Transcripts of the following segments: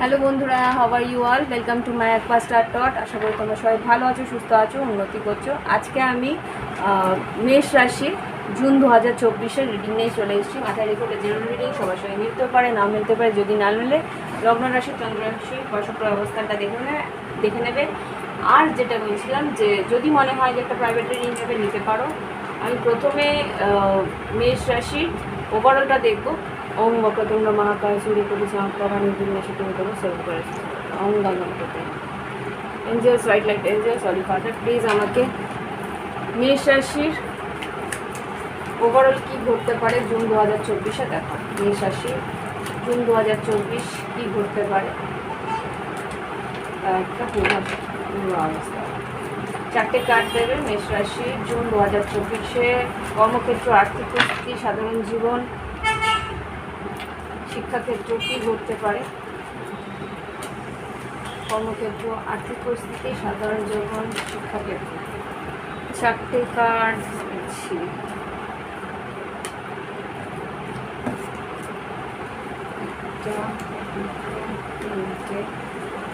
Hello বন্ধুরা, how are you all? Welcome to my একপাস্টার টট। আশা করি তোমরা সবাই ভালো আছো, সুস্থ আছো, উন্নতি করছো। আজকে আমি মেষ রাশির জুন 2024-এর রিডিং নিয়ে চলে এসেছি। মাথায় রেখে জেনারেল রিডিং সবার সঙ্গে মিলতে পারে, না মিলতে পারে। যদি না মিলে লগ্ন রাশি, চন্দ্র রাশি, বর্ষপ্র অবস্থানটা দেখে নেবে। আর যেটা বলছিলাম যে যদি মনে হয় যে একটা প্রাইভেট রিডিং হিসেবে নিতে পারো। আমি প্রথমে মেষ রাশির ওভারঅলটা দেখবো। ওম বক্রতুণ্ড মহাকায় সূর্যকোটি সমপ্রভা নির্বিঘ্নে শুক্রতম সর্ব করেছে। Om Ganga angels, white light angels, sorry father, please আমাকে মেষ রাশির ওভারঅল কী ঘটতে পারে জুন 2024-এ দেখো। মেষ রাশি জুন 2024 কী ঘটতে পারে একটা পুরো অবস্থা। চারটে কার্ড দেবে মেষ রাশি জুন 2024-এ। কর্মক্ষেত্র, আর্থিক পরিস্থিতি, সাধারণ জীবন, শিক্ষাক্ষেত্র কী ঘটতে পারে। কর্মক্ষেত্র, আর্থিক পরিস্থিতি, সাধারণ জীবন, শিক্ষাক্ষেত্র। চারটে কার্ড দিচ্ছি।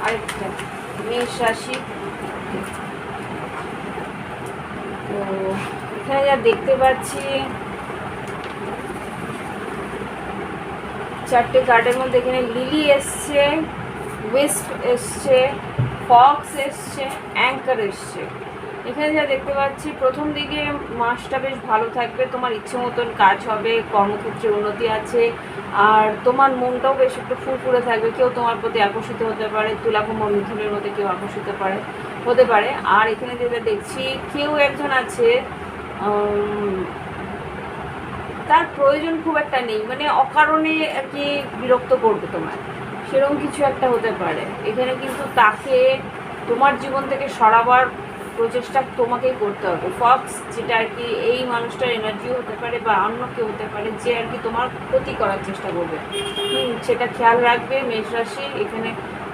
আরেকটা মেষ রাশি। তো এখানে যা দেখতে পাচ্ছি, চারটে কার্ডের মধ্যে এখানে লিলি এসছে, ওয়েস্ট এসছে, ফক্স এসছে, অ্যাঙ্কার এসছে। এখানে যা দেখতে পাচ্ছি, প্রথম দিকে মাসটা বেশ ভালো থাকবে, তোমার ইচ্ছে মতন কাজ হবে, কর্মক্ষেত্রে উন্নতি আছে, আর তোমার মনটাও বেশ একটু ফুরফুরে থাকবে। কেউ তোমার প্রতি আকর্ষিত হতে পারে, তুলাকুম্ভ মিথুনের মধ্যে কেউ আকর্ষিত হতে পারে। আর এখানে যেটা দেখছি, কেউ একজন আছে তার প্রয়োজন খুব একটা নেই, মানে অকারণে আর কি বিরক্ত করবে তোমার, সেরকম কিছু একটা হতে পারে এখানে। কিন্তু তাকে তোমার জীবন থেকে সরাবার প্রচেষ্টা তোমাকেই করতে হবে। ফক্স যেটা আর কি, এই মানুষটার এনার্জিও হতে পারে বা অন্য কেউ হতে পারে যে আর কি তোমার ক্ষতি করার চেষ্টা করবে। সেটা খেয়াল রাখবে মেষ রাশি এখানে।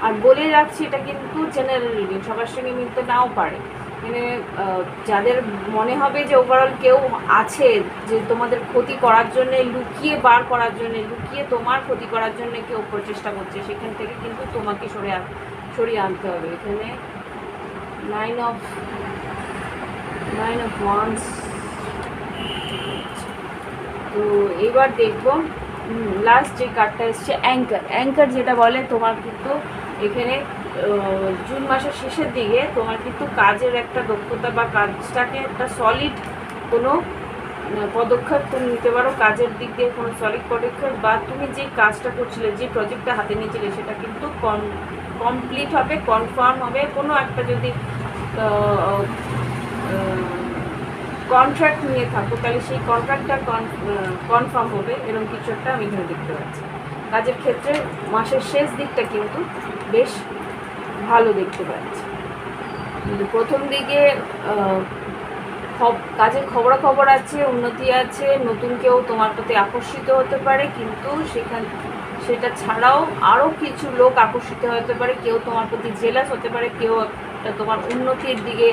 আর বলে রাখছি, এটা কিন্তু জেনারেল রিডিং, সবার সঙ্গে মিলতে নাও পারে। মানে যাদের মনে হবে যে ওভারঅল কেউ আছে যে তোমাদের ক্ষতি করার জন্যে, লুকিয়ে বার করার জন্যে, লুকিয়ে তোমার ক্ষতি করার জন্যে কেউ প্রচেষ্টা করছে, সেখান থেকে কিন্তু তোমাকে সরিয়ে আনতে হবে। এখানে নাইন অফ ওয়ান্স। তো এবার দেখবো লাস্ট যে কার্ডটা এসছে, অ্যাঙ্কার যেটা বলে তোমার কিন্তু এখানে জুন মাসের শেষের দিকে তোমার কিন্তু কাজের একটা দক্ষতা বা কাজটাকে একটা সলিড কোনো পদক্ষেপ তুমি নিতে পারো। কাজের দিক দিয়ে কোনো সলিড পদক্ষেপ, বা তুমি যে কাজটা করছিলে, যে প্রজেক্টটা হাতে নিয়েছিলে, সেটা কিন্তু কমপ্লিট হবে, কনফার্ম হবে। কোনো একটা যদি কন্ট্রাক্ট নিয়ে থাকো, তাহলে সেই কন্ট্রাক্টটা কনফার্ম হবে, এরকম কিছু একটা আমি এখানে দেখতে পাচ্ছি। কাজের ক্ষেত্রে মাসের শেষ দিকটা কিন্তু বেশ ভালো দেখতে পাচ্ছি। কিন্তু প্রথম দিকে কাজের খবরাখবর আছে, উন্নতি আছে, নতুন কেউ তোমার প্রতি আকর্ষিত হতে পারে। কিন্তু সেটা ছাড়াও আরও কিছু লোক আকর্ষিত হতে পারে। কেউ তোমার প্রতি জেলাস হতে পারে, কেউ তোমার উন্নতির দিকে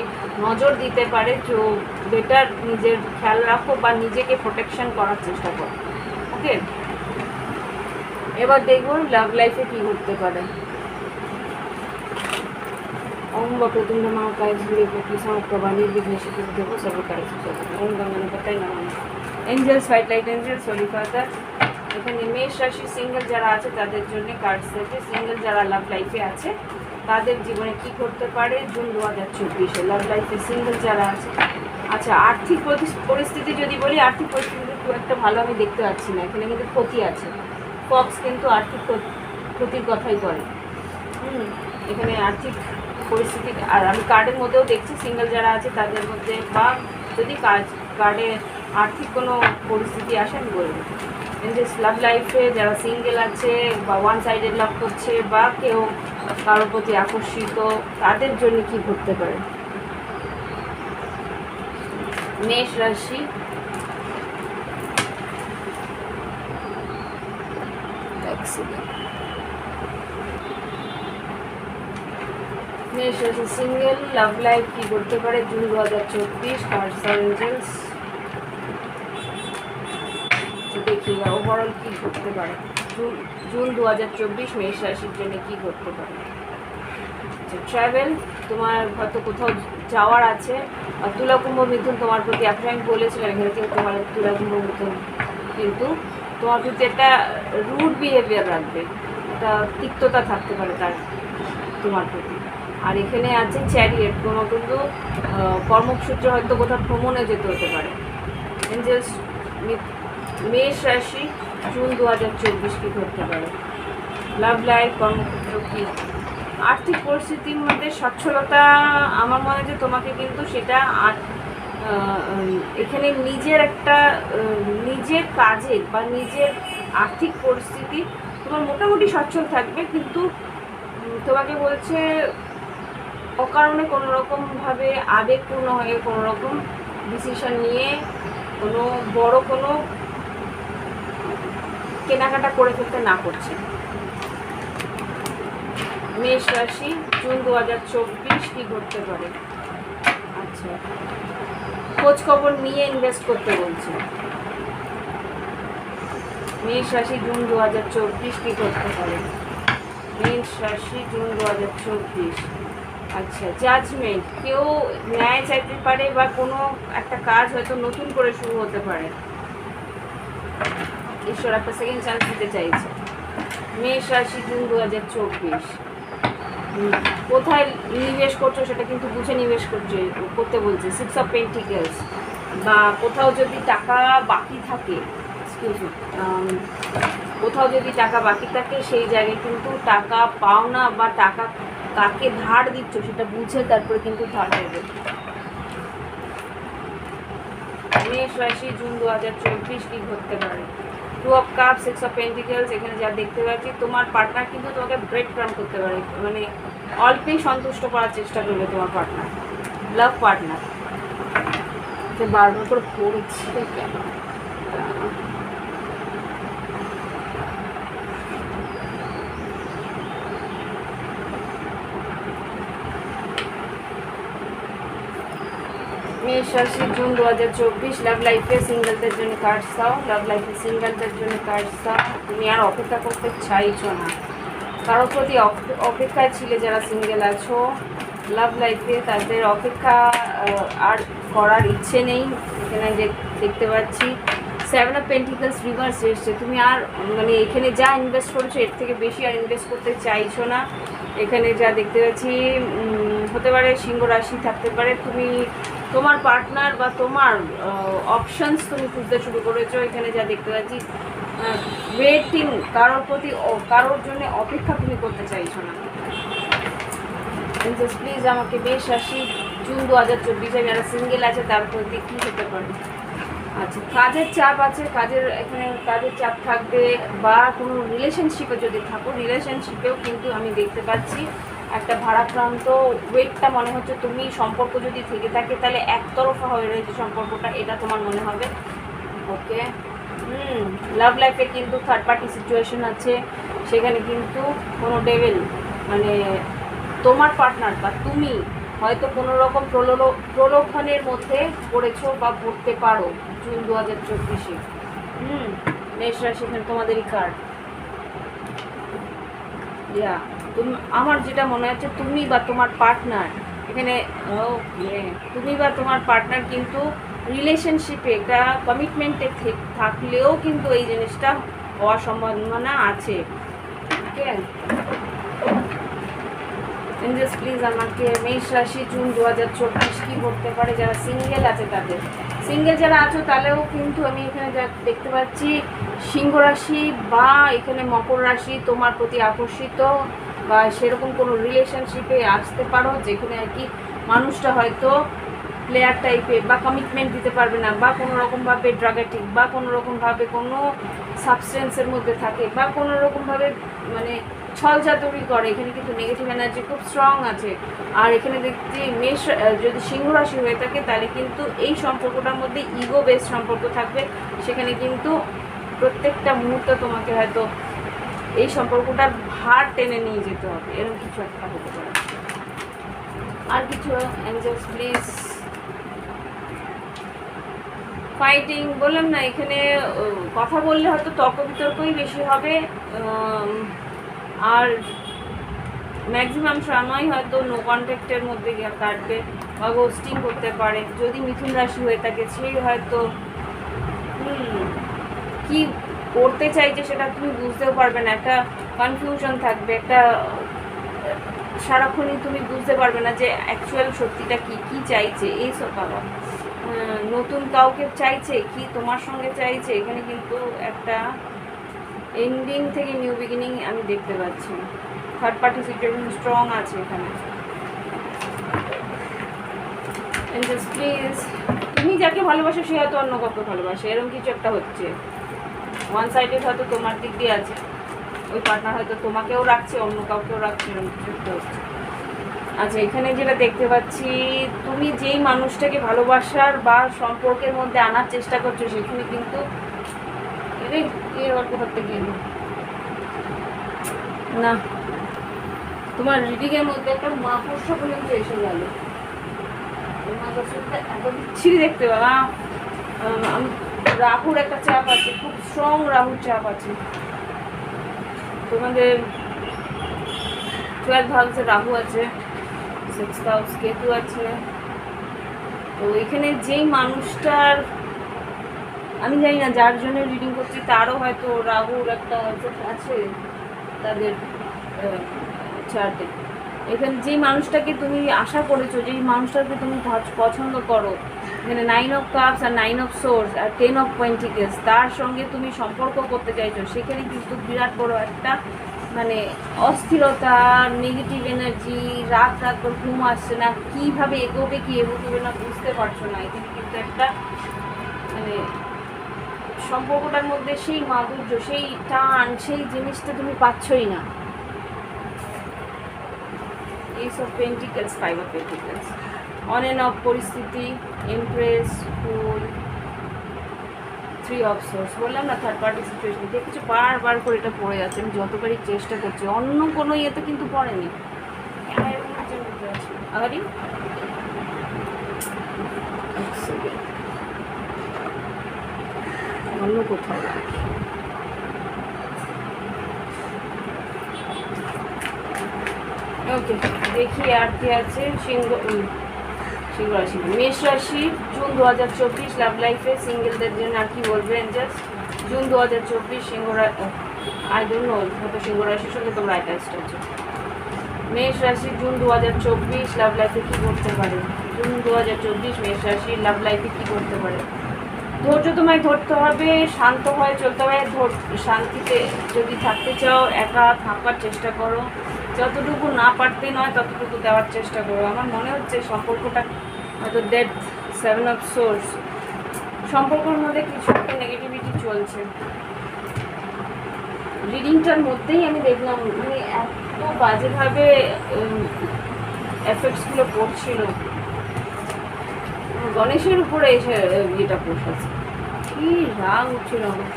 নজর দিতে পারে। তো বেটার নিজের খেয়াল রাখো বা নিজেকে প্রোটেকশন করার চেষ্টা করো। ওকে, এবার দেখবো লাভ লাইফে কী ঘটতে পারে। ওম বক্রতুণ্ড মহাকায় সূর্যকোটি সমপ্রভা নির্বিঘ্নে শুক্রতম সর্ব করেছে। ওম গঙ্গা নমঃ। Angels, white light angels, holy father. এখানে মেষ রাশি সিঙ্গেল যারা আছে তাদের জন্য কার্ড সেটে। সিঙ্গেল যারা লাভ লাইফে আছে তাদের জীবনে কি করতে পারে জুন 2024-এ লাভ লাইফে সিঙ্গেল যারা আছে। আচ্ছা, আর্থিক পরিস্থিতি যদি বলি, আর্থিক পরিস্থিতি খুব একটা ভালো আমি দেখতে পাচ্ছি না। এখানে কিন্তু ক্ষতি আছে। ফক্স কিন্তু আর্থিক ক্ষতির কথাই বলে। এখানে আর্থিক পরিস্থিতি, আর আমি কার্ডের মধ্যেও দেখছি সিঙ্গেল যারা আছে তাদের মধ্যে, বা যদি কার্ডে আর্থিক কোনো পরিস্থিতি আসে আমি বলবো। লাভ লাইফে যারা সিঙ্গেল আছে বা ওয়ান সাইডেড লাভ করছে, বা কেউ কারোর প্রতি আকর্ষিত, তাদের জন্য কি ঘটতে পারে। মেষ রাশি মেষ রাশি সিঙ্গেল লাভ লাইফ কি করতে পারে জুন 2024। কার্ডস আর এঞ্জেলস দেখি ওভারঅল কি ঘটতে পারে জুন 2024 মেষ রাশির জন্য কি করতে পারে? ট্রাভেল, তোমার হয়তো কোথাও যাওয়ার আছে। আর তুলা কুম্ভ মিথুন তোমার প্রতি, এখন আমি বলেছিলাম এখানে যে তোমার তুলা কুম্ভ মিথুন কিন্তু তোমার প্রতি একটা রুড বিহেভিয়ার রাখবে, একটা তিক্ততা থাকতে পারে তার তোমার প্রতি। আর এখানে আছে চ্যারিয়েট, তোমার কিন্তু কর্মসূত্রে হয়তো কোথাও ভ্রমণে যেতে হতে পারে। এঞ্জেলস, মেষ রাশি জুন 2024 কী করতে পারে? লাভ লাইফ, কর্মক্ষেত্র কী? আর্থিক পরিস্থিতির মধ্যে সচ্ছলতা, আমার মনে হয় যে তোমাকে কিন্তু সেটা এখানে নিজের একটা নিজের কাজের বা নিজের আর্থিক পরিস্থিতি তোমার মোটামুটি সচ্ছল থাকবে, কিন্তু তোমাকে বলছে অকারণে কোনো রকমভাবে আবেগপূর্ণ হয়ে কোনো রকম ডিসিশন নিয়ে কোনো বড় কোনো কেনাকাটা করে ফেলতে না করছে। মেষ রাশি জুন 2024 কী করতে পারে? আচ্ছা, খোঁজ খবর নিয়ে ইনভেস্ট করতে বলছে। মেষ রাশি জুন 2024 কী করতে পারে? মেষ রাশি জুন 2024, আচ্ছা, জাজমেন্ট, কেউ ন্যায় চাইতে পারে বা কোনো একটা কাজ হয়তো নতুন করে শুরু হতে পারে। ঈশ্বর একটা সেকেন্ড চান্স দিতে চাইছে। মেষ রাশি জুন 2024, কোথায় নিবেশ করছো সেটা কিন্তু বুঝে নিবেশ করতে বলছে। 6 অফ পেন্টিকেলস, বা কোথাও যদি টাকা বাকি থাকে, কোথাও যদি টাকা বাকি থাকে সেই জায়গায় কিন্তু টাকা পাওনা বা টাকা কাকে ধার দিচ্ছ সেটা বুঝে তারপরে কিন্তু ধার দেবে। মেষ রাশি জুন 2024 কী ঘটতে পারে? 2 অফ কাপ, 6 অফ পেন্টিকেলস, এখানে যা দেখতে পাচ্ছি তোমার পার্টনার কিন্তু তোমাকে ব্রেক ক্রাম করতে পারে, মানে অল্পেই সন্তুষ্ট করার চেষ্টা করবে তোমার পার্টনার, লাভ পার্টনার। বারবার করে পড়েছি কেন? মেষ রাশি জুন 2024, লাভ লাইফে সিঙ্গেলদের জন্য কার্ড দাও। লাভ লাইফে সিঙ্গেলদের জন্য কার্ড দাও। তুমি আর অপেক্ষা করতে চাইছো না, কারোর প্রতি অপেক্ষায় ছিলে যারা সিঙ্গেল আছো লাভ লাইফে, তাদের অপেক্ষা আর করার ইচ্ছে নেই। এখানে দেখতে পাচ্ছি 7 অফ পেন্টিকলস রিভার্স এসছে। তুমি আর মানে এখানে যা ইনভেস্ট করেছো এর থেকে বেশি আর ইনভেস্ট করতে চাইছো না। এখানে যা দেখতে পাচ্ছি হতে পারে সিংহ রাশি থাকতে পারে, তুমি তোমার পার্টনার বা তোমার অপশনস তুমি খুঁজতে শুরু করেছো। এখানে যা দেখতে পাচ্ছি ওয়েটিং, কারোর জন্য অপেক্ষা তুমি করতে চাইছো না। প্লিজ আমাকে মেষ রাশি জুন 2024 যারা সিঙ্গেল আছে তার প্রতি কী হতে পারে? আচ্ছা, কাজের চাপ আছে, এখানে কাজের চাপ থাকবে, বা কোনো রিলেশনশিপে যদি থাকো রিলেশনশিপেও কিন্তু আমি দেখতে পাচ্ছি একটা ভারাক্রান্ত ওয়েটটা মনে হচ্ছে। তুমি সম্পর্ক যদি থেকে থাকে তাহলে একতরফা হয়ে রয়েছে সম্পর্কটা, এটা তোমার মনে হবে। ওকে, লাভ লাইফে কিন্তু থার্ড পার্টি সিচুয়েশন আছে, সেখানে কিন্তু কোনো ডেভিল মানে তোমার পার্টনার বা তুমি হয়তো কোনো রকম প্রলোভনের মধ্যে পড়েছো বা পড়তে পারো জুন 2024-এ। মেষ রাশি এখানে তোমাদেরই কার্ড। আমার যেটা মনে হচ্ছে তুমি বা তোমার পার্টনার এখানে, তুমি বা তোমার পার্টনার কিন্তু রিলেশনশিপে একটা কমিটমেন্টে থাকলেও কিন্তু এই জিনিসটা হওয়ার সম্ভাবনা আছে। ওকে, এঞ্জেলস প্লিজ আমাকে মেষ রাশি জুন 2024 কী করতে পারে যারা সিঙ্গেল আছে তাদের। সিঙ্গেল যারা আছো তাহলেও কিন্তু আমি এখানে যা দেখতে পাচ্ছি সিংহ রাশি বা এখানে মকর রাশি তোমার প্রতি আকর্ষিত, বা সেরকম কোনো রিলেশনশিপে আসতে পারো যেখানে আর কি মানুষটা হয়তো প্লেয়ার টাইপের বা কমিটমেন্ট দিতে পারবে না, বা কোনো রকমভাবে ড্রাগেটিক বা কোনো রকমভাবে কোনো সাবস্টেন্সের মধ্যে থাকে, বা কোনো রকমভাবে মানে ছল চাতুরি করে। এখানে কিন্তু নেগেটিভ এনার্জি খুব স্ট্রং আছে। আর এখানে দেখছি মেষ যদি সিংহ রাশি হয়ে থাকে তাহলে কিন্তু এই সম্পর্কটার মধ্যে ইগো বেস সম্পর্ক থাকবে, সেখানে কিন্তু প্রত্যেকটা মুহূর্তে তোমাকে হয়তো এই সম্পর্কটার ভার টেনে নিয়ে যেতে হবে, এরকম কিছু একটা হতে পারে। আর কিছু এঞ্জেলস প্লিজ ফাইটিং বললাম না, এখানে কথা বললে হয়তো তর্ক বিতর্কই বেশি হবে, আর ম্যাক্সিমাম সময় হয়তো নো কন্ট্যাক্টের মধ্যে গিয়ে কাটবে বা গোস্টিং করতে পারে। যদি মিথুন রাশি হয়ে থাকে সেই হয়তো কি করতে চাইছে সেটা তুমি বুঝতেও পারবে না, একটা কনফিউশন থাকবে, একটা সারাক্ষণই তুমি বুঝতে পারবে না যে অ্যাকচুয়াল সত্যিটা কি কি চাইছে। এইসব বাবা নতুন কাউকে চাইছে কি তোমার সঙ্গে চাইছে, এখানে কিন্তু একটা এন্ডিং থেকে নিউ বিগিনিং আমি দেখতে পাচ্ছি। থার্ড পার্টি সিচুয়েশন স্ট্রং আছে এখানে। প্লিজ তুমি যাকে ভালোবাসো সে হয়তো অন্য কাউকে ভালোবাসে, এরকম কিছু একটা হচ্ছে। ওয়ান সাইডেড হয়তো তোমার দিক দিয়ে আছে, ওই পার্টনার হয়তো তোমাকেও রাখছে অন্য কাউকেও রাখছে, এরকম কিছু একটা হচ্ছে। আচ্ছা এখানে যেটা দেখতে পাচ্ছি, তুমি যেই মানুষটাকে ভালোবাসার বা সম্পর্কের মধ্যে আনার চেষ্টা করছো সেখানে কিন্তু এবার কোথার থেকে এলো না, তোমার রিডিংয়ের মধ্যে একটা মাকড়সা পর্যন্ত এসে গেল। এত বিচ্ছিরি দেখতে পাবা। রাহুর একটা চাপ আছে, খুব স্ট্রং রাহুর চাপ আছে তোমাদের। 12 হাউসে রাহু আছে, 6th হাউস কেতু আছে। তো এখানে যেই মানুষটার আমি জানি না যার জন্য রিডিং করছি তারও হয়তো রাহুর একটা আছে তাদের চার্টে। এখানে যেই মানুষটাকে তুমি আশা করেছো, যেই মানুষটাকে তুমি পছন্দ করো, এখানে 9 অফ কাপস আর 9 অফ সোর্স আর 10 অফ পেন্টিকেলস, তার সঙ্গে তুমি সম্পর্ক করতে চাইছো, সেখানে কিন্তু বিরাট বড় একটা মানে অস্থিরতা, নেগেটিভ এনার্জি, রাত ভর ঘুম আসছে না, কীভাবে এগোবে কি এগোবে না বুঝতে পারছো না। এখানে কিন্তু একটা মানে সম্পর্কটার মধ্যে সেই মাধুর্য, সেই টান, সেই জিনিসটা তুমি পাচ্ছই না। Ace of Pentacles, 5 of Pentacles, on end of পরিস্থিতি, এমপ্রেস, ফুল, 3 অফ সোর্স। বললাম না থার্ড পার্টি সিচুয়েশন দেখেছো, বারবার করে এটা পড়ে যাচ্ছে। আমি যতবারই চেষ্টা করছি, অন্য কোনো ইয়েতে কিন্তু পড়েনি। আগারি অন্য কোথাও ওকে দেখি আর কি আছে। সিংহ রাশি, মেষ রাশি, জুন 2024 লাভ লাইফে সিঙ্গেলদের জন্য আর কি বলবেন জাস্ট জুন 2024 সিংহ রাশি। আই ডোন্ট নো হয়তো সিংহ রাশির সঙ্গে তোমরা অ্যাটাচড আছো। মেষ রাশি জুন 2024 লাভ লাইফে কী করতে পারে? জুন 2024 মেষ রাশি লাভ লাইফে কী করতে পারে? ধৈর্য তোমায় ধরতে হবে, শান্ত হয়ে চলতে হবে। শান্তিতে যদি থাকতে চাও একা থাকার চেষ্টা করো, যতটুকু না পারতে নয় ততটুকু দেওয়ার চেষ্টা করো। আমার মনে হচ্ছে সম্পর্কটা হয়তো ডেথ, 7 অফ সোর্স, সম্পর্কের মধ্যে কিছু একটা নেগেটিভিটি চলছে। রিডিংটার মধ্যেই আমি দেখলাম মানে এত বাজেভাবে এফেক্টসগুলো পড়ছিল, গণেশের উপরে এসে ইয়েটা বসেছে, কি রাগ উঠছিল আমার।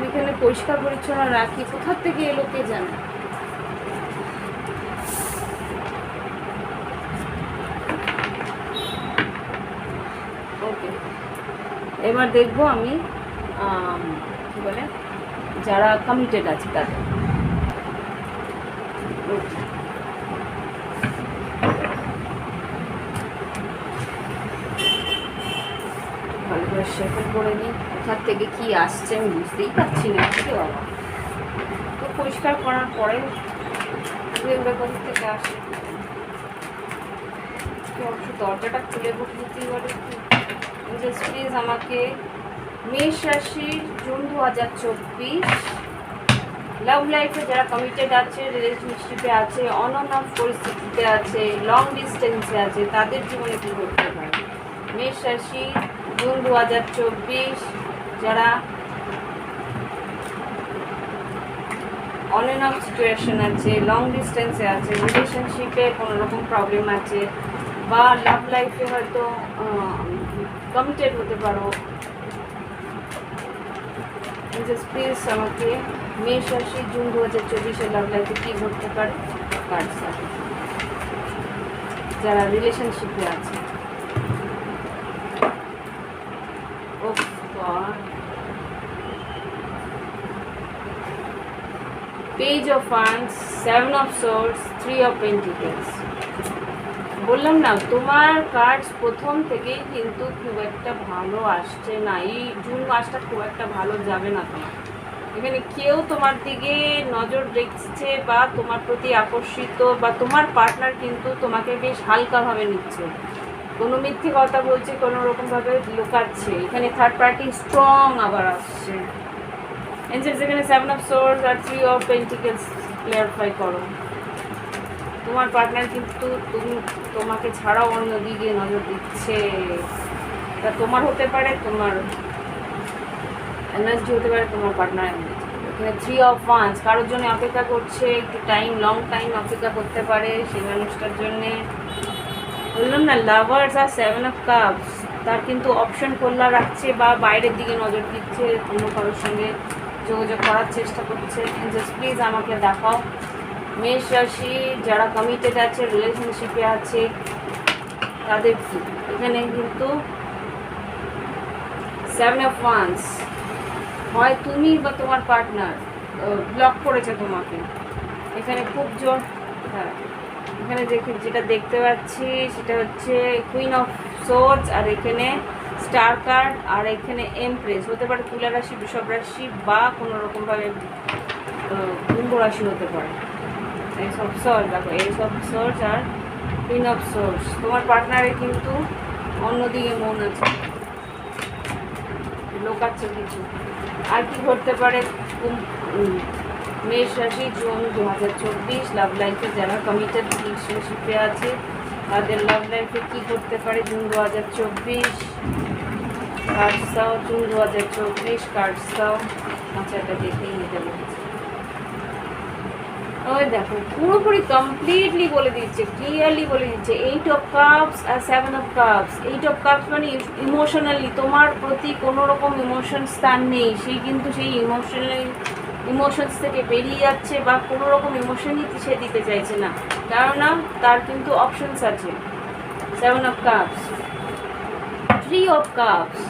এখানে পরিষ্কার পরিচ্ছন্ন রাখি, কোথার থেকে এলো কে জানে। ওকে এবার দেখবো আমি কি বলে যারা কমিটেড আছে তাদের। ভালো করে শেফে করে নিই, কোথার থেকে কি আসছে আমি বুঝতেই পারছি না। ঠিক বাবা, তো পরিষ্কার করার পরে কোথা থেকে আসে। অবশ্য দরজাটা খুলে বসতেই বলে জাস্ট প্লিজ আমাকে মেষ রাশি জুন 2024 লাভ লাইফে যারা কমিটেড আছে, রিলেশনশিপে আছে, অন অ্যান্ড অফ পরিস্থিতিতে আছে, লং ডিস্টেন্সে আছে, তাদের জীবনে কী করতে পারে? মেষ রাশি জুন 2024 যারা অন অ্যান্ড অফ সিচুয়েশন আছে, লং ডিস্টেন্সে আছে, রিলেশনশিপে কোনো রকম প্রবলেম আছে, বা লাভ লাইফে হয়তো কমিটেড হতে পারো। প্লিজ আমাকে মেষ রাশি জুন 2024 লাভ লাইফে কী ঘটতে পারে কার্ডস আছে যারা রিলেশনশিপে আছে। Page of wands, 7 of source, 3 of pentacles. বললাম না তোমার কার্ডস প্রথম থেকেই কিন্তু খুব একটা ভালো আসছে না, এই জুন মাসটা খুব একটা ভালো যাবে না তোমার। এখানে কেউ তোমার দিকে নজর দেখছে বা তোমার প্রতি আকর্ষিত, বা তোমার পার্টনার কিন্তু তোমাকে বেশ হালকাভাবে নিচ্ছে, কোনো মিথ্যে কথা বলছে, কোনো রকমভাবে লুকাচ্ছে। এখানে থার্ড পার্টি স্ট্রং আবার আসছে। এঞ্জেলস এখানে 7 অফ সোর্স আর 3 অফ পেন্টিকেলস ক্লিয়ারিফাই করো। তোমার পার্টনার কিন্তু তোমাকে ছাড়াও অন্য দিকে নজর দিচ্ছে। তা তোমার হতে পারে, তোমার এনার্জি হতে পারে, তোমার পার্টনার এনার্জি। এখানে 3 অফ ওয়ান্স, কারোর জন্য অপেক্ষা করছে, একটু টাইম, লং টাইম অপেক্ষা করতে পারে সেই মানুষটার জন্যে। বললাম না লাভার্স আর 7 অফ কাপস, তার কিন্তু অপশন খোলা রাখছে বা বাইরের দিকে নজর দিচ্ছে, অন্য কারোর সঙ্গে যোগাযোগ করার চেষ্টা করছে। জাস্ট প্লিজ আমাকে দেখাও মেষ রাশি যারা কমিটেড আছে, রিলেশনশিপে আছে, তাদের কি। এখানে কিন্তু 7 অফ ওয়ান্স, হয় তুমি বা তোমার পার্টনার ব্লক করেছে তোমাকে। এখানে খুব জোর, হ্যাঁ এখানে যেটা দেখতে পাচ্ছি সেটা হচ্ছে কুইন অফ সোর্স, আর এখানে স্টার কার্ড, আর এখানে এমপ্রেস। হতে পারে তুলা রাশি, বৃষভ রাশি, বা কোনো রকমভাবে কুম্ভ রাশি হতে পারে। এইসব সোর্স দেখো, এইসব সোর্স আর কুইন অফ সোর্স। তোমার পার্টনারে কিন্তু অন্যদিকে মন আছে, লোকাচ্ছে কিছু। আর কি ঘটতে পারে মেষ রাশি জুন 2024 লাভ লাইফে যারা কমিটেড রিলেশনশিপে আছে তাদের লাভ লাইফে কী করতে পারে জুন 2024। কার্ডস দাও জুন 2024, কার্ডস দাও। আচ্ছা এটা দেখেই নিতে বলছি। ওই দেখো পুরোপুরি কমপ্লিটলি বলে দিচ্ছে, ক্লিয়ারলি বলে দিচ্ছে 8 অফ কাপস আর 7 অফ কাপস। 8 অফ কাপস মানে ইমোশনালি তোমার প্রতি কোনো রকম ইমোশন স্থান নেই, সেই কিন্তু সেই ইমোশনস থেকে বেরিয়ে যাচ্ছে, বা কোনো রকম ইমোশনই সে দিতে চাইছে না, কেননা তার কিন্তু অপশনস আছে। 7 অফ কাপস, 3 অফ কাপস,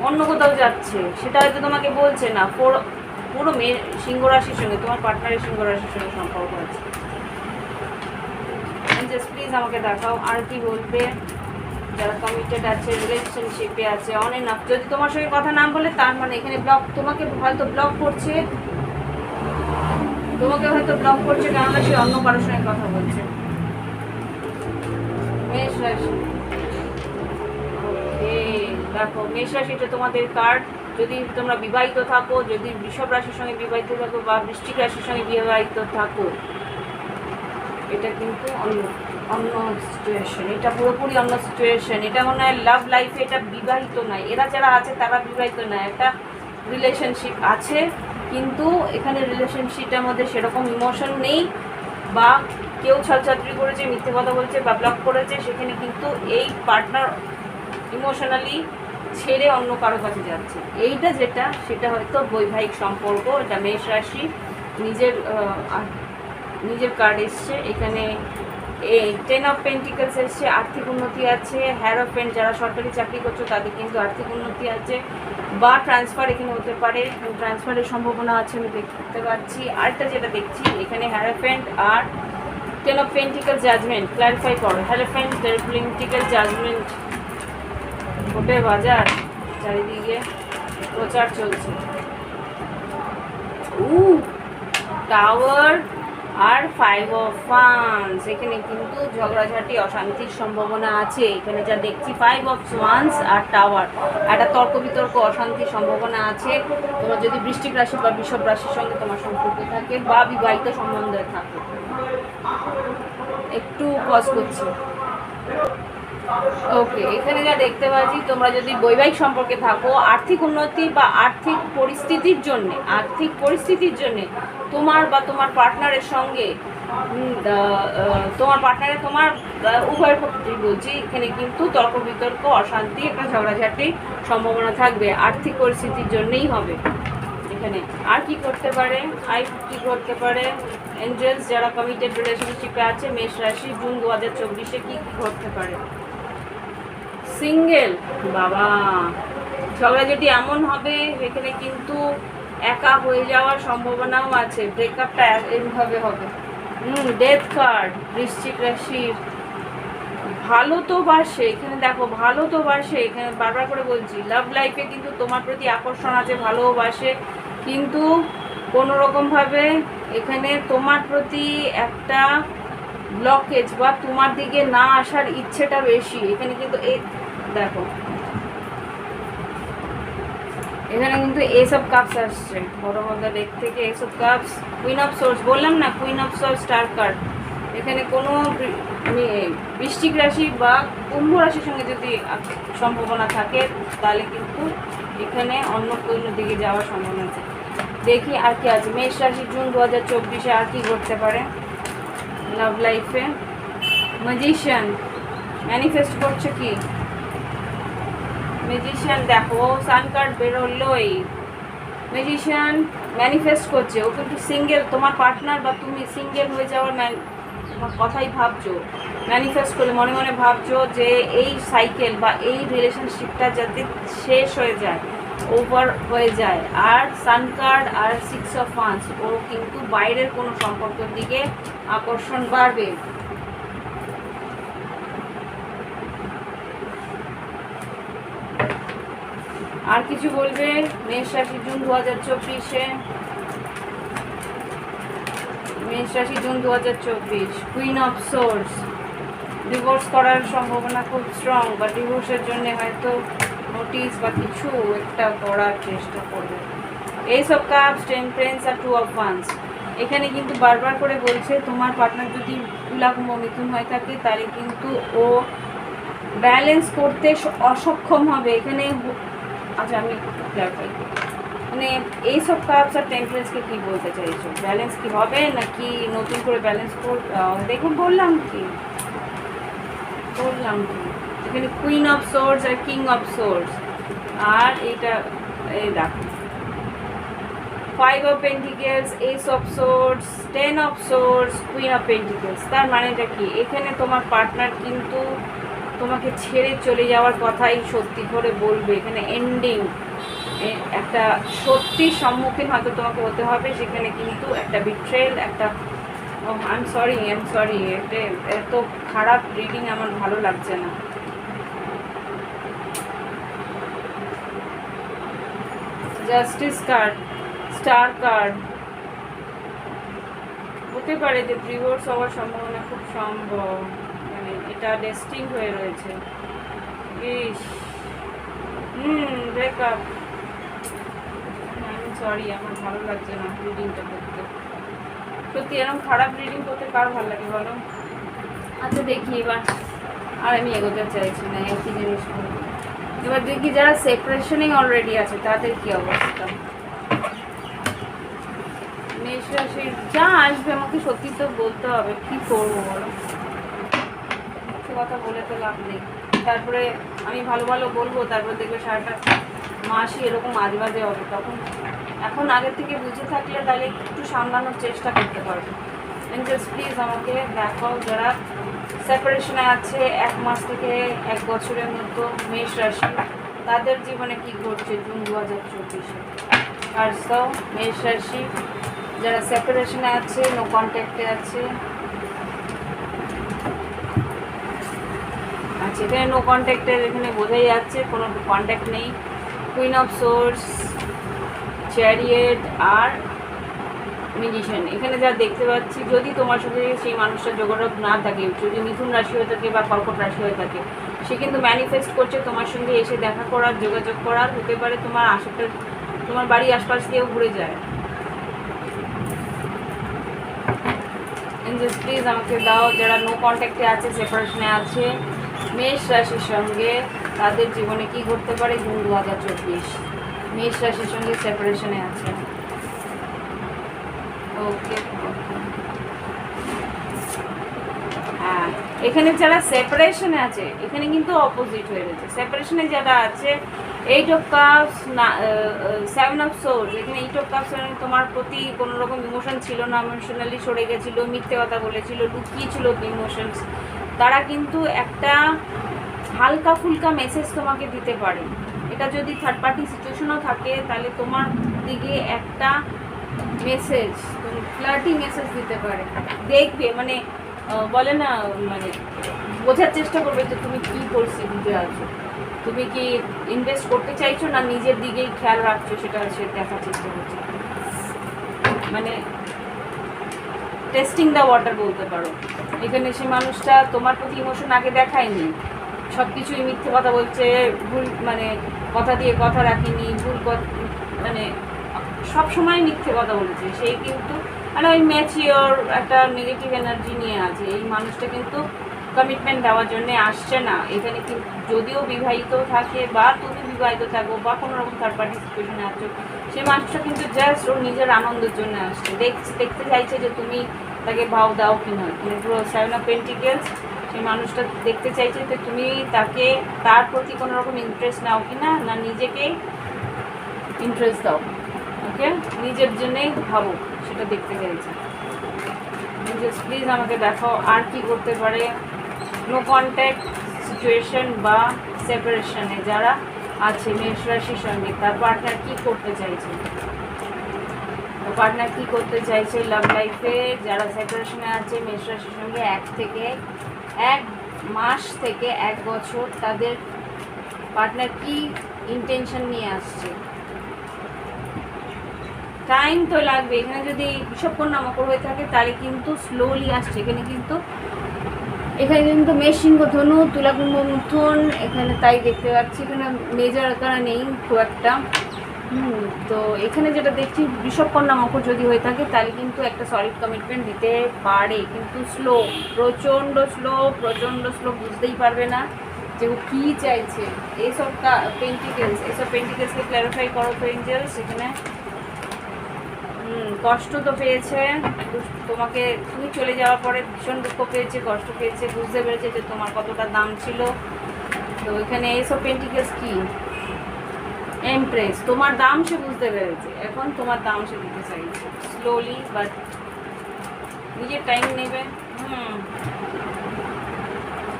অন্য কোথাও যাচ্ছে, সেটা হয়তো তোমাকে বলছে না। পুরো সিংহ রাশির সঙ্গে, তোমার পার্টনারের সিংহ রাশির সঙ্গে সম্পর্ক আছে। জাস্ট প্লিজ আমাকে দেখাও আর কি বলবে যারা কমিটেড আছে, রিলেশনশিপে আছে, অন এন্ড অফ। যদি তোমার সঙ্গে কথা না বলে তার মানে এখানে ব্লক, তোমাকে হয়তো ব্লক করছে, কেননা সে অন্য কারোর সঙ্গে কথা বলছে। মেষ রাশি, ওকে দেখো মেষ রাশিটা তোমাদের কার্ড। যদি তোমরা বিবাহিত থাকো, যদি বৃষভ রাশির সঙ্গে বিবাহিত থাকো বা বৃশ্চিক রাশির সঙ্গে বিবাহিত থাকো, এটা কিন্তু অন্য সিচুয়েশন, এটা পুরোপুরি অন্য সিচুয়েশন। এটা মনে হয় লাভ লাইফে, এটা বিবাহিত নয়। এরা যারা আছে তারা বিবাহিত নয়, একটা রিলেশনশিপ আছে, কিন্তু এখানে রিলেশনশিপটার মধ্যে সেরকম ইমোশন নেই, বা কেউ ছাত্রী করেছে, মিথ্যে কথা বলছে বা ব্লক করেছে। সেখানে কিন্তু এই পার্টনার ইমোশনালি ছেড়ে অন্য কারো কাছে যাচ্ছে। এইটা যেটা, সেটা হয়তো বৈবাহিক সম্পর্ক। এটা মেষ রাশি, নিজের কার্ড এসছে এখানে। 10 অফ পেন্টিকেলস এসছে, আর্থিক উন্নতি আছে। হ্যারোফেন্ট যারা সরকারি চাকরি করছো তাদের কিন্তু আর্থিক উন্নতি আছে, বা ট্রান্সফার এখানে হতে পারে, ট্রান্সফারের সম্ভাবনা আছে আমি দেখতে পাচ্ছি। আরেকটা যেটা দেখছি এখানে হ্যারোফেন্ট আর 10 অফ পেন্টিকেলস জাজমেন্ট। ক্ল্যারিফাই করো হ্যারোফেন্ট, পেন্টিকেল জাজমেন্ট। ভোটের বাজার চারিদিকে প্রচার চলছে। টাওয়ার আর 5 অফ ওয়ান্স, এখানে কিন্তু ঝগড়াঝাটি, অশান্তির সম্ভাবনা আছে। এখানে যা দেখছি 5 অফ ওয়ান্স আর টাওয়ার, একটা তর্ক বিতর্ক, অশান্তির সম্ভাবনা আছে। তোমার যদি বৃশ্চিক রাশি বা বৃষভ রাশির সঙ্গে তোমার সম্পর্ক থাকে, বা বিবাহিত সম্বন্ধে থাকে। একটু পজ করছি। ওকে, এখানে যা দেখতে পাচ্ছি তোমরা যদি বৈবাহিক সম্পর্কে থাকো, আর্থিক উন্নতি বা আর্থিক পরিস্থিতির জন্যে তোমার বা তোমার পার্টনারের সঙ্গে, তোমার উভয়ের ক্ষেত্রেই বলছি, এখানে কিন্তু তর্ক বিতর্ক, অশান্তি, একটা ঝগড়াঝাটির সম্ভাবনা থাকবে। আর্থিক পরিস্থিতির জন্যই হবে এখানে। আর কি করতে পারে, এঞ্জেলস যারা কমিটেড রিলেশনশিপে আছে মেষ রাশি জুন 2024 কি ঘটতে পারে। সিঙ্গেল, বাবা ঝগড়াঝাটি এমন হবে এখানে কিন্তু একা হয়ে যাওয়ার সম্ভাবনাও আছে, ব্রেকআপটা এইভাবে হবে। ডেথ কার্ড, বৃশ্চিক রাশির ভালো তো বাসে, এখানে দেখো ভালো তো বাসে, এখানে বারবার করে বলছি লাভ লাইফে কিন্তু তোমার প্রতি আকর্ষণ আছে, ভালোবাসে, কিন্তু কোনো রকমভাবে এখানে তোমার প্রতি একটা ব্লকেজ বা তোমার দিকে না আসার ইচ্ছেটা বেশি। এখানে কিন্তু এই দেখো এখানে কিন্তু এসব কাপস আসছে বড় বড় ডেক থেকে, এসব কাপস, কুইন অফ সোর্স, বললাম না queen of source star card. এখানে কোনো বৃশ্চিক রাশি বা কুম্ভ রাশির সঙ্গে যদি সম্ভাবনা থাকে তাহলে কিন্তু এখানে অন্য কোনো দিকে যাওয়ার সম্ভাবনা আছে। দেখি আর কি আছে মেষ রাশি জুন 2024-এ আর কি ঘটতে পারে লাভ লাইফে। ম্যাজিশিয়ান ম্যানিফেস্ট করছে কি, ম্যাজিশিয়ান দেখো সান কার্ড বেরোলোই, ম্যাজিশিয়ান ম্যানিফেস্ট করছে, ও কিন্তু সিঙ্গেল, তোমার পার্টনার বা তুমি সিঙ্গেল হয়ে যাওয়ার কথাই ভাবছো, ম্যানিফেস্ট করে মনে মনে ভাবছো যে এই সাইকেল বা এই রিলেশনশিপটা যাতে শেষ হয়ে যায়, ওভার হয়ে যায়। আর সান কার্ড আর 6 অফ ওয়ান্স, ও কিন্তু বাইরের কোনো সম্পর্কের দিকে আকর্ষণ বাড়বে। আর কিছু বলবে মেষ রাশি জুন 2024-এ, মেষ রাশি June 2024, queen of source, divorce করার সম্ভাবনা খুব স্ট্রং, বা ডিভোর্সের জন্য হয়তো নোটিশ বা কিছু একটা করার চেষ্টা করবে। এইসব কাপস, টেম্পারেন্স আর 2 অফ ওয়ান্স, এখানে কিন্তু বারবার করে বলছে তোমার পার্টনার যদি তুলা কুম্ভ মিথুন হয়ে থাকে তাহলে কিন্তু ও ব্যালেন্স করতে অসক্ষম হবে এখানে। আচ্ছা আমি ক্লারিফাই করি, মানে এইসব কাপস আর টেম্পারেন্সকে কী বলতে চাইছো, ব্যালেন্স কি হবে নাকি নতুন করে ব্যালেন্স দেখুন বললাম কি এখানে কুইন অফ সোর্স আর কিং অফ সোর্স, আর এইটা এই দেখো 5 of pentacles, ace of swords, 10 of swords, queen of pentacles. তার মানেটা কি, এখানে তোমার পার্টনার কিন্তু তোমাকে ছেড়ে চলে যাওয়ার কথাই সত্যি করে বলবে। এখানে এন্ডিং, একটা সত্যির সম্মুখীন হয়তো তোমাকে হতে হবে, সেখানে কিন্তু একটা বিট্রেল, একটা আই এম সরি, এত খারাপ রিডিং আমার ভালো লাগছে না। জাস্টিস কার্ড, স্টার কার্ড, হতে পারে যে ডিভোর্স হওয়ার সম্ভাবনা খুব সম্ভব, মানে এটা ডেস্টিং হয়ে রয়েছে। ইস ব্রেকআপ, আমি সরি আমার ভালো লাগছে না রিডিংটা করতে, সত্যি এরকম খারাপ রিডিং করতে কার ভালো লাগে বলো। আচ্ছা দেখি এবার, আর আমি এগোতে চাইছি না একই জিনিস করবো। এবার দেখি যারা সেপারেশনেই অলরেডি আছে তাদের কি অবস্থা। মেষ রাশির যা আসবে আমাকে সত্যি তো বলতে হবে, কি করবো বলো, সে কথা বলে তো লাভ নেই। তারপরে আমি ভালো ভালো বলবো, তারপর দেখবে সারাটা মাসই এরকম আজবাজে হবে। তখন এখন আগের থেকে বুঝে থাকলে তাহলে একটু সামলানোর চেষ্টা করতে পারবে। এঞ্জেলস প্লিজ আমাকে দেখাও যারা সেপারেশনে আছে 1 মাস থেকে 1 বছরের মতো, মেষ রাশি তাদের জীবনে কি ঘটছে জুন 2024-এ। আর সব মেষ রাশি যারা সেপারেশনে আছে, নো কন্ট্যাক্টে আছে, আচ্ছা এখানে নো কন্ট্যাক্টের, এখানে বোঝাই যাচ্ছে কোনো কন্ট্যাক্ট নেই। কুইন অফ সোর্স, চ্যারিয়েট আর ম্যাজিশিয়ান, এখানে যা দেখতে পাচ্ছি যদি তোমার সাথে সেই মানুষটার যোগাযোগ না থাকে, যদি মিথুন রাশি হয়ে থাকে বা কর্কট রাশি হয়ে থাকে, সে কিন্তু ম্যানিফেস্ট করছে তোমার সঙ্গে এসে দেখা করার, যোগাযোগ করার, হতে পারে তোমার আশেপাশে, তোমার বাড়ির আশপাশ দিয়েও ঘুরে যায়। এঞ্জেলস প্লিজ আমাকে দাও যারা নো কন্ট্যাক্টে আছে, সেপারেশনে আছে মেষ রাশির সঙ্গে, তাদের জীবনে কি ঘটতে পারে জুন 2024, মেষ রাশির সঙ্গে সেপারেশনে আছে। ওকে হ্যাঁ, এখানে যারা সেপারেশনে আছে এখানে কিন্তু অপোজিট হয়ে গেছে। সেপারেশনে যারা আছে 8 অফ কাপস, 7 অফ সোর্স, এখানে 8 অফ কাপস তোমার প্রতি কোনো রকম ইমোশন ছিল না, ইমোশনালি সরে গেছিলো, মিথ্যে কথা বলেছিল, লুকিয়েছিল ইমোশনস, তারা কিন্তু একটা হালকা ফুলকা মেসেজ তোমাকে দিতে পারে। এটা যদি থার্ড পার্টি সিচুয়েশনও থাকে তাহলে তোমার দিকে একটা মেসেজ, ফ্লার্টি মেসেজ দিতে পারে। দেখবে মানে বলে না, মানে বোঝার চেষ্টা করবে যে তুমি কী পরিস্থিতিতে আছো, তুমি কি ইনভেস্ট করতে চাইছো না নিজের দিকেই খেয়াল রাখছো, সেটা সে দেখার চেষ্টা করছে। মানে টেস্টিং দ্য ওয়াটার বলতে পারো। এখানে সে মানুষটা তোমার প্রতি ইমোশন আগে দেখায়নি, সব কিছুই মিথ্যে কথা বলছে, ভুল মানে কথা দিয়ে কথা রাখিনি, ভুল মানে সব সময় মিথ্যে কথা বলেছে। সেই কিন্তু মানে ওই ম্যাচিওর একটা নেগেটিভ এনার্জি নিয়ে আছে। এই মানুষটা কিন্তু কমিটমেন্ট দেওয়ার জন্য আসছে না এখানে। কিন্তু যদিও বিবাহিত থাকে বা তুমি বিবাহিত থাকো বা কোনো রকম থার্ড পার্টি সিচুয়েশনে আছো, সেই মানুষটা কিন্তু জাস্ট ওর নিজের আনন্দের জন্য আসছে। দেখতে চাইছে যে তুমি তাকে ভাও দাও কি না। মানে পুরো 7 অফ পেন্টিকেলস, সেই মানুষটা দেখতে চাইছে যে তুমি তাকে তার প্রতি কোনো রকম ইন্টারেস্ট নাও কি না, না নিজেকে ইন্টারেস্ট দাও। ওকে, নিজের জন্যেই ভাবো, সেটা দেখতে চাইছে। প্লিজ আমাকে দেখাও আর কি করতে পারে। নো কন্ট্যাক্ট সিচুয়েশন বা সেপারেশনে যারা আছে মেষ রাশির সঙ্গে, তার পার্টনার কী করতে চাইছে, পার্টনার কী করতে চাইছে লাভ লাইফে। যারা সেপারেশনে আছে মেষ রাশির সঙ্গে 1 মাস থেকে 1 বছর, তাদের পার্টনার কি ইন্টেনশন নিয়ে আসছে। টাইম তো লাগবে। এখানে যদি বিষবকন্যা মকর হয়ে থাকে তাহলে কিন্তু স্লোলি আসছে। এখানে কিন্তু মেষ সিংহ ধনু তুলা কুম্ভ মিথুন, এখানে তাই দেখতে পাচ্ছি। এখানে মেজর আকারে নেই খুব একটা। তো এখানে যেটা দেখছি বিষবকন্যা মকর যদি হয়ে থাকে তাহলে কিন্তু একটা সলিড কমিটমেন্ট দিতে পারে, কিন্তু স্লো, প্রচণ্ড স্লো, বুঝতেই পারবে না যে ও কী চাইছে। এইসব পেন্টিকেলসকে ক্ল্যারিফাই করো তো এঞ্জেলস। এখানে কষ্ট তো পেয়েছে তোমাকে, তুমি চলে যাওয়ার পরে ভীষণ দুঃখ পেয়েছে, কষ্ট পেয়েছে, বুঝতে পেরেছে যে তোমার কতটা দাম ছিল। তো এখানে এইসব পেন্টিকেলস কি এমপ্রেস, তোমার দাম সে বুঝতে পেরেছে, এখন তোমার দাম সে দিতে চাইছে স্লোলি, বাট নিজের টাইম নেবে।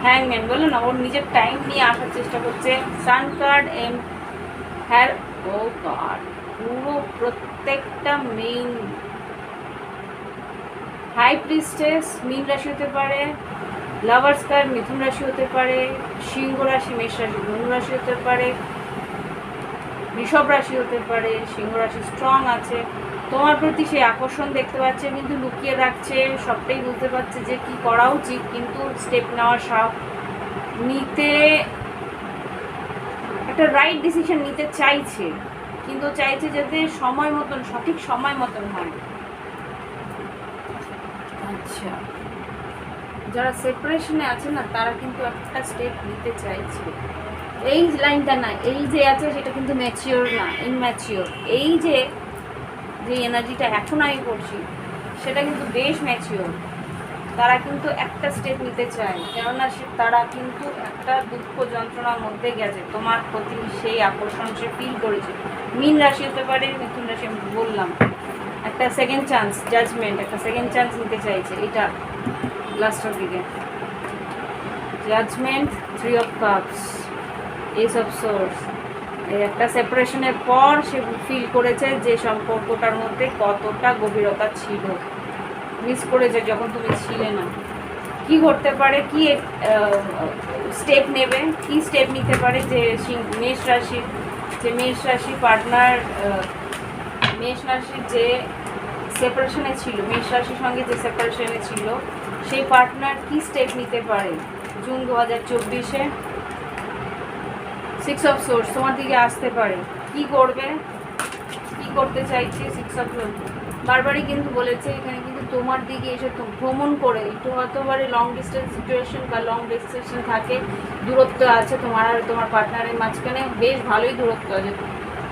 হ্যাংম্যান বলো না, ওর নিজের টাইম নিয়ে আসার চেষ্টা করছে। সান কার্ড ও গড, পুরো প্রত্যেকটা মেইন হাই প্রিস্টেস মীন রাশি হতে পারে, লাভার্স কার্ড মিথুন রাশি হতে পারে, সিংহ রাশি মেষ রাশি ধনু রাশি হতে পারে, বৃষভ রাশি হতে পারে। সিংহ রাশি স্ট্রং আছে, তোমার প্রতি সেই আকর্ষণ দেখতে পাচ্ছে, কিন্তু লুকিয়ে রাখছে, সবটাই বুঝতে পারছে যে কি করা উচিত, কিন্তু স্টেপ নেওয়ার সাহস নিতে, একটা রাইট ডিসিশন নিতে চাইছে, কিন্তু চাইছে যাতে সময় মতন, সঠিক সময় মতন হয়। আচ্ছা, যারা সেপারেশনে আছে না তারা কিন্তু একটা স্টেপ নিতে চাইছে। এই লাইনটা না, এই যে আছে সেটা কিন্তু ম্যাচিওর না, ইনম্যাচিওর। এই যে এনার্জিটা এখন আমি করছি সেটা কিন্তু বেশ ম্যাচিওর। তারা কিন্তু একটা স্টেপ নিতে চায়, কেননা তারা কিন্তু একটা দুঃখ যন্ত্রণার মধ্যে গেছে, তোমার প্রতি সেই আকর্ষণ সে ফিল করেছে। মীন রাশি হতে পারে, মিথুন রাশি আমি বললাম। একটা সেকেন্ড চান্স, জাজমেন্ট, একটা সেকেন্ড চান্স নিতে চাইছে। এটা লাস্টের দিকে judgement, 3 of cups, ace of swords. এই একটা সেপারেশনের পর সে ফিল করেছে যে সম্পর্কটার মধ্যে কতটা গভীরতা ছিল, মিস করেছে যখন তুমি ছিলে না। কি করতে পারে, কি স্টেপ নেবে, কি স্টেপ নিতে পারে যে মেষ রাশি পার্টনার, মেষ রাশির যে সেপারেশনে ছিল, মেষ রাশির সঙ্গে যে সেপারেশনে ছিল, সেই পার্টনার কি স্টেপ নিতে পারে জুন 2024-এ। 6 অফ সোর্স তোমার দিকে আসতে পারে, কি করবে, কি করতে চাইছে। 6 অফ সোর্স বারবারই কিন্তু বলেছে এখানে, কিন্তু তোমার দিকে এসে ভ্রমণ করে, একটু হয়তো পারে লং ডিস্টেন্স সিচুয়েশন বা লং ডিস্টেন্স থাকে, দূরত্ব আছে তোমার আর তোমার পার্টনারের মাঝখানে, বেশ ভালোই দূরত্ব আছে,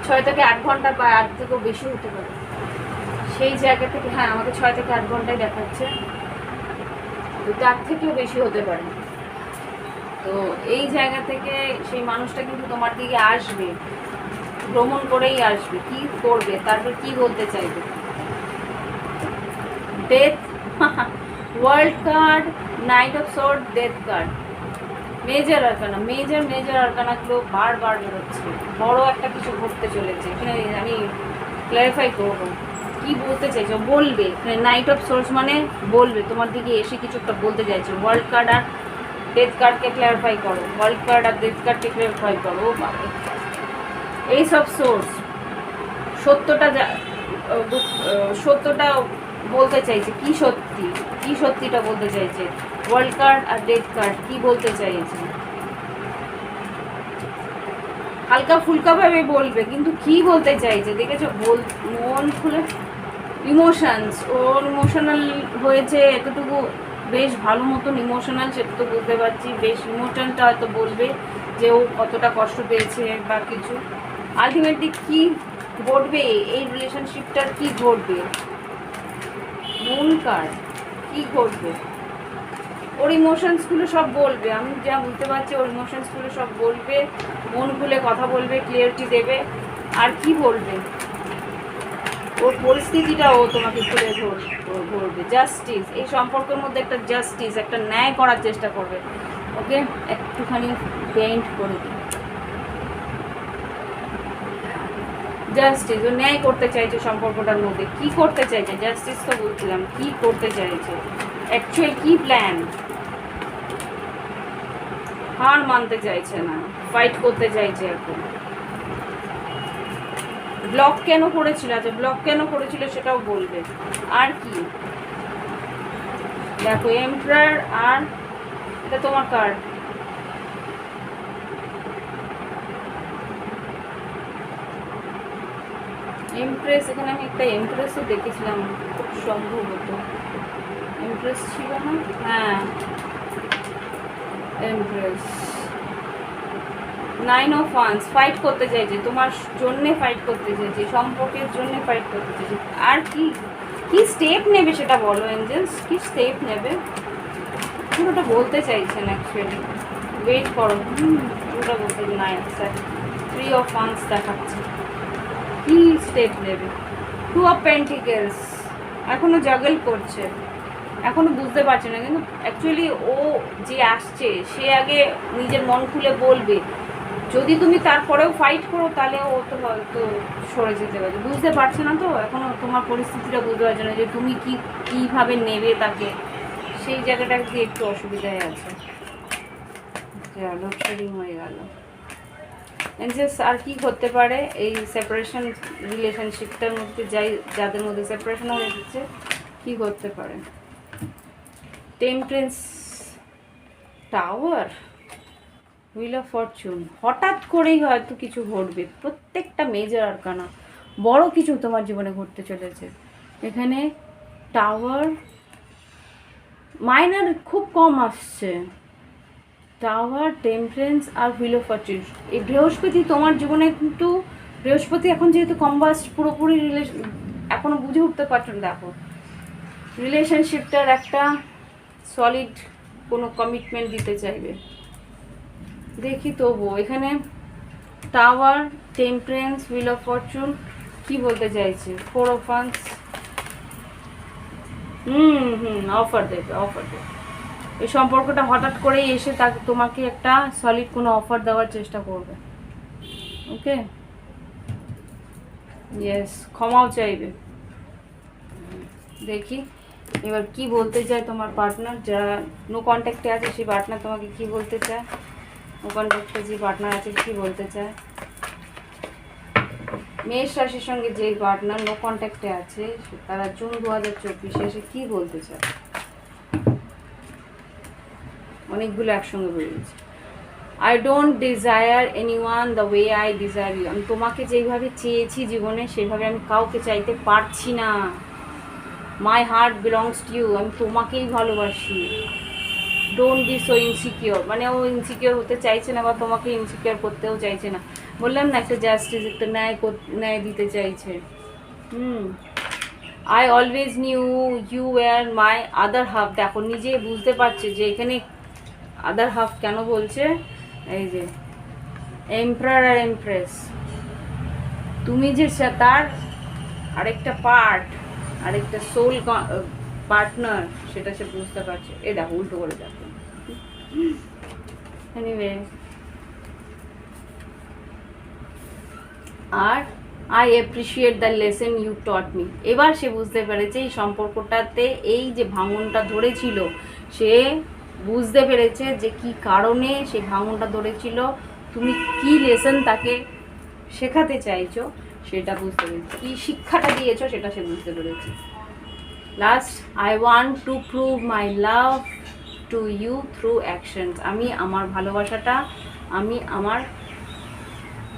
6 থেকে 8 ঘন্টা বা 8 থেকেও বেশি হতে পারে। সেই জায়গা থেকে, হ্যাঁ আমাকে 6 থেকে 8 ঘন্টায় দেখাচ্ছে, তো তার থেকেও বেশি হতে পারে। তো এই জায়গা থেকে সেই মানুষটা কিন্তু তোমার দিকে আসবে, ভ্রমণ করেই আসবে। কি করবে, তারপর কি বলতে চাইবে। Death, world card, knight of sword, death card. Major arcana, major আরকানাগুলো বারবার বেরোচ্ছে, বড় একটা কিছু ঘটতে চলেছে। এখানে আমি ক্ল্যারিফাই করবো কি বলতে চাইছো, বলবে। এখানে নাইট অফ সোর্স মানে বলবে, তোমার দিকে এসে কিছু একটা বলতে চাইছো। ওয়ার্ল্ড কার্ড আর ডেথ কার্ডকে ক্ল্যারিফাই করো, ওয়ার্ল্ড কার্ড আর ডেথ কার্ডকে ক্ল্যারিফাই করো। ও বাবা, এইসব সোর্স সত্যটা সত্যটা বলতে চাইছে। কি সত্যি, কি সত্যিটা বলতে চাইছে? ওয়ার্ল্ড কার্ড আর ডেথ কার্ড কি বলতে চাইছে? হালকা ফুলকা ভাবে বলবে, কিন্তু কি বলতে চাইছে দেখেছো? মন খুলে ইমোশনস, ওর ইমোশনাল হয়েছে এতটুকু, বেশ ভালো মতন ইমোশনাল, সেটা তো বুঝতে পারছি। বেশ ইমোশনটা হয়তো বলবে যে ও কতটা কষ্ট পেয়েছে বা কিছু। আলটিমেটলি কি ঘটবে এই রিলেশনশিপটার, কি ঘটবে? মন কার কি ঘটবে? ওর ইমোশনসগুলো সব বলবে, আমি যা বুঝতে পারছি ওর ইমোশনসগুলো সব বলবে, মন খুলে কথা বলবে, ক্লিয়ারিটি দেবে। আর কি বলবে? ওর পরিস্থিতিটা ও তোমাকে খুলে ধরবে। জাস্টিস, এই সম্পর্কের মধ্যে একটা জাস্টিস, একটা ন্যায় করার চেষ্টা করবে। ওকে, একটুখানি পেইন্ট করে দিই। জাস্টিস, ও ন্যায় করতে চাইছে সম্পর্কটার মধ্যে। কি করতে চাইছে? জাস্টিস তো বলছিলাম, কি করতে চাইছে? অ্যাকচুয়াল কি প্ল্যান? হার মানতে চাইছে না, ফাইট করতে চাইছে এখন। ব্লক কেন করেছিল? আচ্ছা, ব্লক কেন করেছিল সেটাও বলবে। আর কি দেখো, এমপ্রায়ার আর এটা তোমার কার্ড। এমপ্রেস, এখানে আমি একটা এমপ্রেসও দেখেছিলাম খুব সম্ভবত। এমপ্রেস ছিল না? হ্যাঁ, empress. Nine of wands, fight করতে চাইছে তোমার জন্যে, ফাইট করতে চাইছে, সম্পর্কের জন্য ফাইট করতে চাইছে। আর কি কি স্টেপ নেবে সেটা বলো এঞ্জেলস, কি স্টেপ নেবে পুরোটা বলতে চাইছেন অ্যাকচুয়ালি। ওয়েট করো, পুরোটা বলতে না। স্যার, 3 অফ ওয়ান্স দেখাচ্ছে। কি স্টেপ নেবে? 2 অফ পেন্টিকেলস, এখনো জাগল করছে, এখনো বুঝতে পারছে না। কিন্তু অ্যাকচুয়ালি ও যে আসছে সে আগে নিজের মন খুলে বলবে। যদি তুমি তারপরেও ফাইট করো তাহলে ও তো হয়তো সরে যেতে পারে। বুঝতে পারছে না তো এখনো, তোমার পরিস্থিতিটা বুঝতে পারছে না যে তুমি কীভাবে নেবে তাকে, সেই জায়গাটা দিয়ে একটু অসুবিধায় আছে। লোডশেডিং হয়ে গেল। আর কি করতে পারে এই সেপারেশন রিলেশনশিপটার মধ্যে, যাদের মধ্যে সেপারেশন হয়ে যাচ্ছে, কি করতে পারে? Temperance, tower, wheel of Fortune. হঠাৎ করেই হয়তো কিছু ঘটবে, প্রত্যেকটা মেজর আরকানা বড় কিছু তোমার জীবনে ঘটতে চলেছে। এখানে টাওয়ার, মাইনার খুব কম আসছে। টাওয়ার, টেম্পারেন্স আর হুইল অফ ফরচুন। এই বৃহস্পতি তোমার জীবনে, কিন্তু বৃহস্পতি এখন যেহেতু কম্বাস্ট, পুরোপুরি এখনো বুঝে উঠতে পারছো না। দেখো, রিলেশনশিপটার একটা সলিড কোনো কমিটমেন্ট দিতে চাইবে। দেখি তবু এখানে tower, temperance, wheel of Fortune কি বলতে চাইছে? 4 অফ ওয়ান্স। অফার দেবে, অফার দেবে। এই সম্পর্কটা হঠাৎ করেই এসে তোমাকে একটা সলিড কোনো অফার দেওয়ার চেষ্টা করবে। ওকে, ইয়েস, ক্ষমাও চাইবে। দেখি এবার কি বলতে চায় তোমার পার্টনার। যারা নো কন্ট্যাক্টে আছে সেই পার্টনার তোমাকে কি বলতে চায়? নো কন্ট্যাক্টে যে পার্টনার আছে কি বলতে চায়? মেষ রাশির সঙ্গে যে পার্টনার নো কন্ট্যাক্টে আছে তারা জুন 2024 এসে কি বলতে চায়? অনেকগুলো একসঙ্গে বেরিয়েছে। I don't desire anyone the way I desire you. আমি তোমাকে যেইভাবে চেয়েছি জীবনে সেভাবে আমি কাউকে চাইতে পারছি না। My heart belongs to you, আমি তোমাকেই ভালোবাসি। ডোন্ট বি সো ইনসিকিওর, মানে ও ইনসিকিওর হতে চাইছে না বা তোমাকে ইনসিকিওর করতেও চাইছে না। বললাম না, একটা জাস্টিস, একটা ন্যায় দিতে চাইছে। I always knew you were my other half. দেখো, নিজে বুঝতে পারছে যে এখানে আদার হাফ কেন বলছে। এই যে এমপ্রায়ার আর এমপ্রেস, তুমি যে তার আরেকটা পার্ট, আরেকটা সোল পার্টনার, সেটা সে বুঝতে পারছে। এ দেখো, উল্টো করে দেখো। এনিওয়ে, আর I appreciate the lesson you taught me. এবার সে বুঝতে পেরেছে এই সম্পর্কটাতে এই যে ভাঙনটা ধরেছিল, সে বুঝতে পেরেছে যে কি কারণে সেই ভাঙনটা ধরেছিল, তুমি কি লেসন তাকে শেখাতে চাইছো সেটা বুঝতে পেরেছে, কি শিক্ষাটা দিয়েছো সেটা সে বুঝতে পেরেছে। Last, I want to prove my love to you through actions. আমি আমার ভালোবাসাটা আমি আমার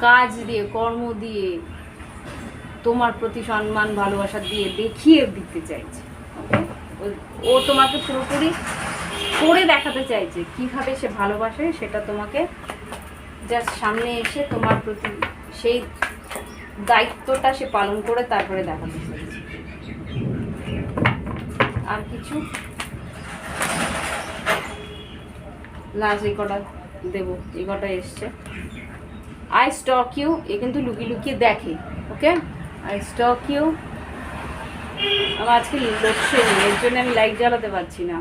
কাজ দিয়ে, কর্ম দিয়ে, তোমার প্রতি সম্মান ভালোবাসা দিয়ে দেখিয়ে দিতে চাইছে। ওকে, ও তোমাকে পুরোপুরি করে দেখাতে চাইছে কিভাবে সে ভালোবাসে, সেটা তোমাকে জাস্ট সামনে এসে তোমার প্রতি সেই দায়িত্বটা সে পালন করে তারপরে দেখাতে চাইছে। আর কিছু লাস্ট এই কটা দেবো, এই কটা এসছে। আই স্টক ইউ, এ কিন্তু লুকিয়ে লুকিয়ে দেখে। ওকে, আই স্টক ইউ। আমার আজকে লোডশেডিং, এর জন্য আমি লাইট জ্বালাতে পারছি না।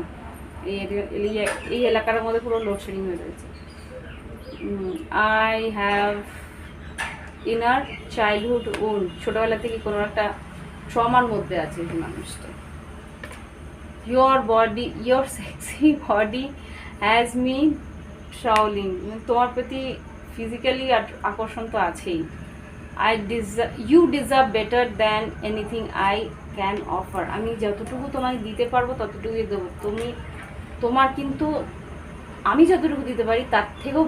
এই এলাকার মধ্যে পুরো লোডশেডিং হয়ে রয়েছে। I have inner childhood wound, ছোটোবেলা থেকে কোনো একটা ট্রমার মধ্যে আছে এই মানুষটা। Your body, your sexy body has me drooling, তোমার প্রতি ফিজিক্যালি আকর্ষণ তো আছেই। You deserve better than anything I can offer, আমি যতটুকু তোমাকে দিতে পারবো ততটুকুই দেবো। তোমার কিন্তু আমি যতটুকু দিতে পারি তার থেকেও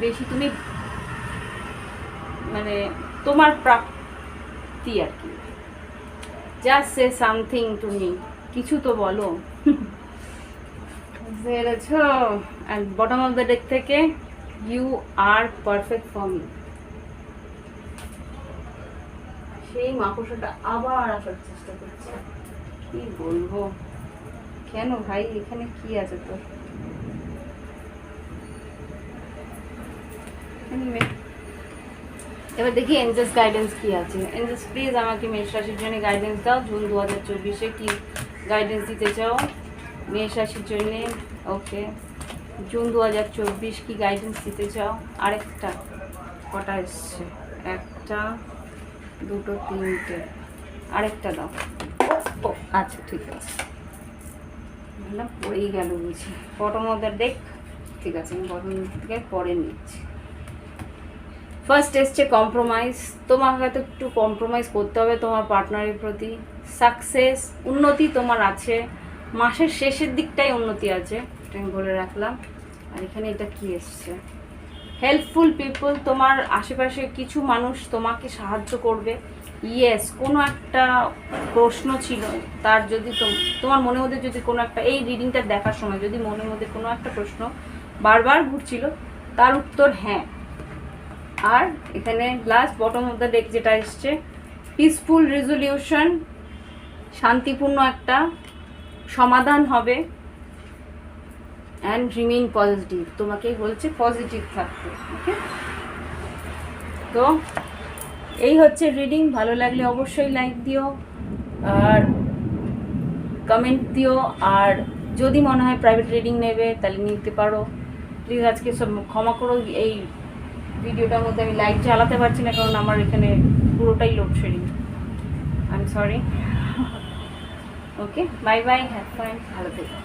বেশি তুমি মানে তোমার প্রাপ্তি আর কি। Just say something to me, কিছু তো বলো। And bottom of the deck থেকে you are perfect for me. সেই মাকড়সাটা আবার আসার চেষ্টা করছে, কি বলবো, কেন ভাই এখানে কি আছে তোর? এবার দেখি এঞ্জেলস গাইডেন্স কি আছে। এঞ্জেলস প্লিজ আমাকে মেষ রাশির জন্য গাইডেন্স দাও। জুন 2024-এ কি গাইডেন্স দিতে চাও মেষ রাশির জন্যে? ওকে, জুন 2024 কি গাইডেন্স দিতে চাও? আরেকটা কটা এসছে, একটা, দুটো, তিনটে, আরেকটা দাও। ও আচ্ছা ঠিক আছে, পড়েই গেল বুঝি। বটম অফ দ্য ডেক, ঠিক আছে আমি বটম থেকে পরে নিচ্ছি। ফার্স্ট এসছে কম্প্রোমাইজ, তোমাকে হয়তো একটু কম্প্রোমাইজ করতে হবে তোমার পার্টনারের প্রতি। সাকসেস, উন্নতি তোমার আছে, মাসের শেষের দিকটাই উন্নতি আছে, এটা আমি বলে রাখলাম। আর এখানে এটা কি এসছে, হেল্পফুল পিপল, তোমার আশেপাশে কিছু মানুষ তোমাকে সাহায্য করবে। ইয়েস, কোনো একটা প্রশ্ন ছিল তার, যদি তোমার মনের মধ্যে যদি কোনো একটা, এই রিডিংটা দেখার সময় যদি মনের মধ্যে কোনো একটা প্রশ্ন বারবার ঘুরছিল, তার উত্তর হ্যাঁ। আর এখানে last bottom of the day যেটা এসছে, পিসফুল রেজলিউশন, শান্তিপূর্ণ একটা সমাধান হবে। অ্যান্ড রিমেইন পজিটিভ, তোমাকেই বলছে পজিটিভ থাকতে। ওকে, তো এই হচ্ছে রিডিং। ভালো লাগলে অবশ্যই লাইক দিও আর কমেন্ট দিও, আর যদি মনে হয় প্রাইভেট রিডিং নেবে তাহলে নিতে পারো। প্লিজ আজকে সব ক্ষমা করো, এই ভিডিওটার মধ্যে আমি লাইট জ্বালাতে পারছি না কারণ আমার এখানে পুরোটাই load shedding. I am sorry. Okay, bye bye, have fun, ভালো থেকো।